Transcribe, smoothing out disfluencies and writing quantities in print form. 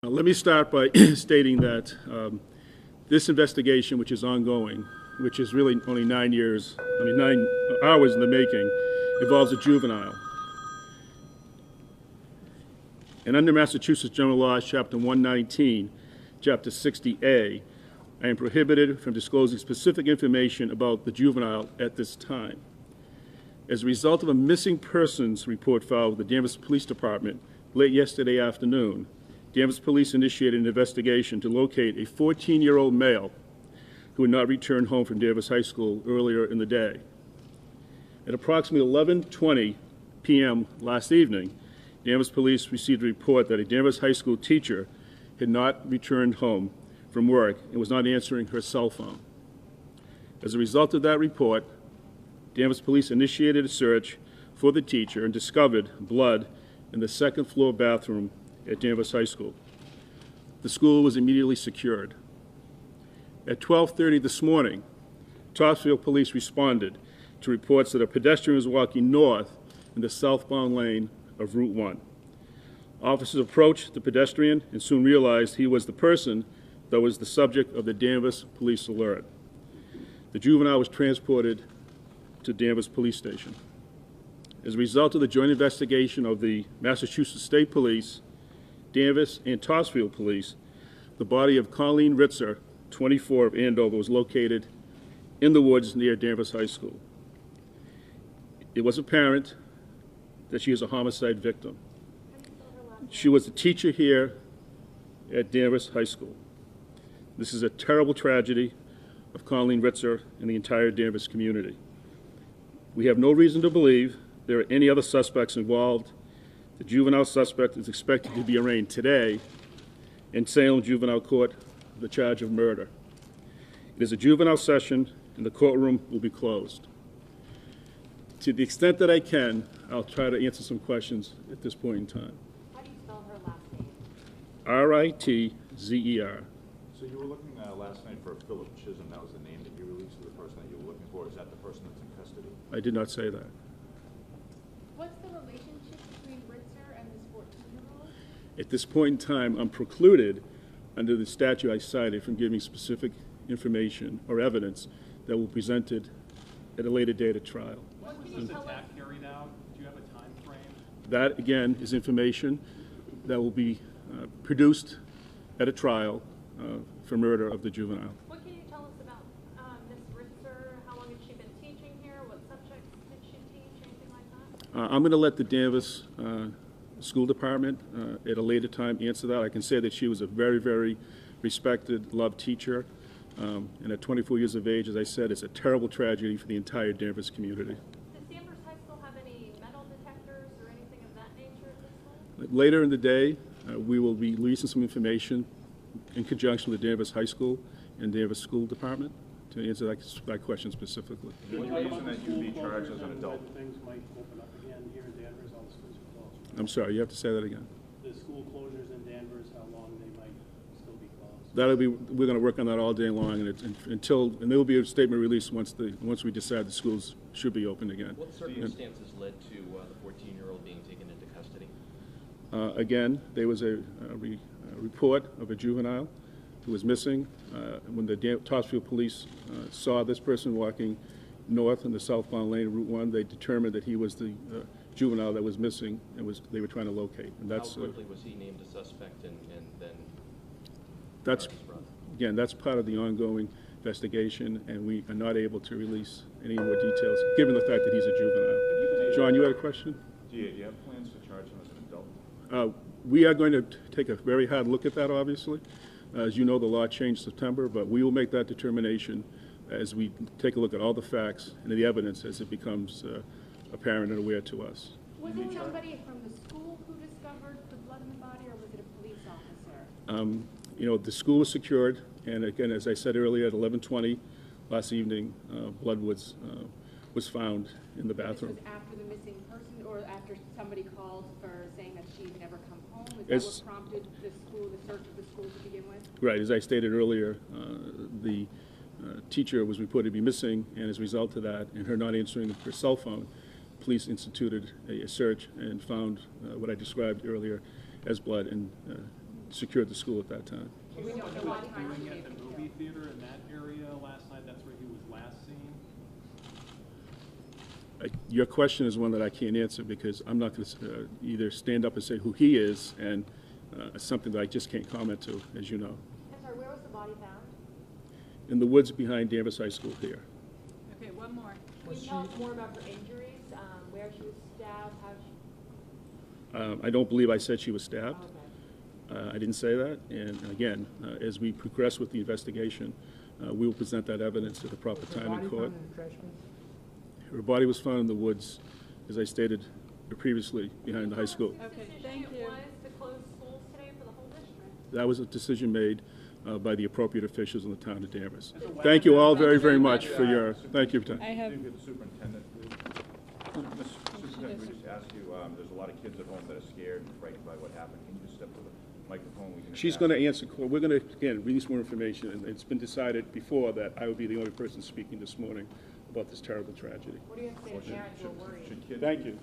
Let me start by stating that this investigation, which is ongoing, which is really only 9 hours in the making, involves a juvenile. And under Massachusetts General Laws, Chapter 119, Chapter 60A, I am prohibited from disclosing specific information about the juvenile at this time. As a result of a missing persons report filed with the Danvers Police Department late yesterday afternoon, Danvers Police initiated an investigation to locate a 14-year-old male who had not returned home from Danvers High School earlier in the day. At approximately 11:20 p.m. last evening, Danvers Police received a report that a Danvers High School teacher had not returned home from work and was not answering her cell phone. As a result of that report, Danvers Police initiated a search for the teacher and discovered blood in the second-floor bathroom at Danvers High School. The school was immediately secured. At 12:30 this morning, Topsfield Police responded to reports that a pedestrian was walking north in the southbound lane of Route 1. Officers approached the pedestrian and soon realized he was the person that was the subject of the Danvers police alert. The juvenile was transported to Danvers Police Station. As a result of the joint investigation of the Massachusetts State Police, Danvers, and Topsfield Police, the body of Colleen Ritzer, 24, of Andover, was located in the woods near Danvers High School. It was apparent that she is a homicide victim. She was a teacher here at Danvers High School. This is a terrible tragedy of Colleen Ritzer and the entire Danvers community. We have no reason to believe there are any other suspects involved. The juvenile suspect is expected to be arraigned today in Salem Juvenile Court for the charge of murder. It is a juvenile session, and the courtroom will be closed. To the extent that I can, I'll try to answer some questions at this point in time. How do you spell her last name? Ritzer. So you were looking last night for Philip Chisholm. That was the name that you released to the person that you were looking for. Is that the person that's in custody? I did not say that. What's the relationship between Ritzer and this 14-year-old? At this point in time, I'm precluded under the statute I cited from giving specific information or evidence that will be presented at a later date of trial. When was this attack carried out? Do you have a time frame? That, again, is information that will be produced at a trial for murder of the juvenile. What can you tell us about Ms. Ritzer? How long has she been teaching here? What subjects did she teach? Anything like that? I'm going to let the Danvers School Department at a later time answer that. I can say that she was a very, very respected, loved teacher. And at 24 years of age, as I said, it's a terrible tragedy for the entire Danvers community. Does Danvers High School have any metal detectors or anything of that nature at this point? Later in the day, we will be releasing some information in conjunction with Danvers High School and Danvers School Department to answer that question specifically. What reason that you'd be charged as an adult? Things might open up again here in Danvers, all the schools are closed. I'm sorry, you have to say that again. The school closures in Danvers, how long they might still be closed? We're going to work on that all day long, and there will be a statement released once we decide the schools should be open again. What circumstances led to the 14-year-old being taken into custody? Again, there was a report of a juvenile who was missing. When the Topsfield Police saw this person walking north in the southbound lane of Route 1, they determined that he was the juvenile that was missing and they were trying to locate. And that's, how quickly was he named a suspect and then that's, charges brought? again, that's part of the ongoing investigation, and we are not able to release any more details, given the fact that he's a juvenile. John, you had a question? Do you have plans to charge him as an adult? We are going to take a very hard look at that, obviously. As you know, the law changed September, but we will make that determination as we take a look at all the facts and the evidence as it becomes apparent and aware to us. Was it somebody from the school who discovered the blood in the body, or was it a police officer? The school was secured, and again, as I said earlier, at 11:20 last evening, blood was found in the bathroom. This was after the missing person, or after somebody called for saying that she'd never come home? Is that what prompted the search of the school to begin with? Right, as I stated earlier, the teacher was reported to be missing, and as a result of that, and her not answering her cell phone, police instituted a search and found what I described earlier as blood, and secured the school at that time. We don't know He was what time she doing gave at it the to. movie theater in that area last night, that's where he was last seen? Your question is one that I can't answer because I'm not going to either stand up and say who he is, and something that I just can't comment to, as you know. I'm sorry, where was the body found? In the woods behind Danvers High School here. Okay, one more. Can you tell us more about her injuries, where she was stabbed, how she... I don't believe I said she was stabbed. Okay. I didn't say that. And again, as we progress with the investigation, we will present that evidence at the proper time in court. Her body was found in the woods, as I stated previously, behind the high school. Okay, thank you. Was to close schools today for the whole district? That was a decision made by the appropriate officials in the town of Danvers. Thank you all very, very much for your, thank you. I have, Maybe the superintendent, please. Mr. Superintendent, we just asked you, there's a lot of kids at home that are scared and frightened by what happened. Can you just step to the microphone? We can She's ask- going to answer, we're going to, again, release more information, and it's been decided before that I would be the only person speaking this morning about this terrible tragedy. What do you have to say to parents who are worried? Should kids Thank you.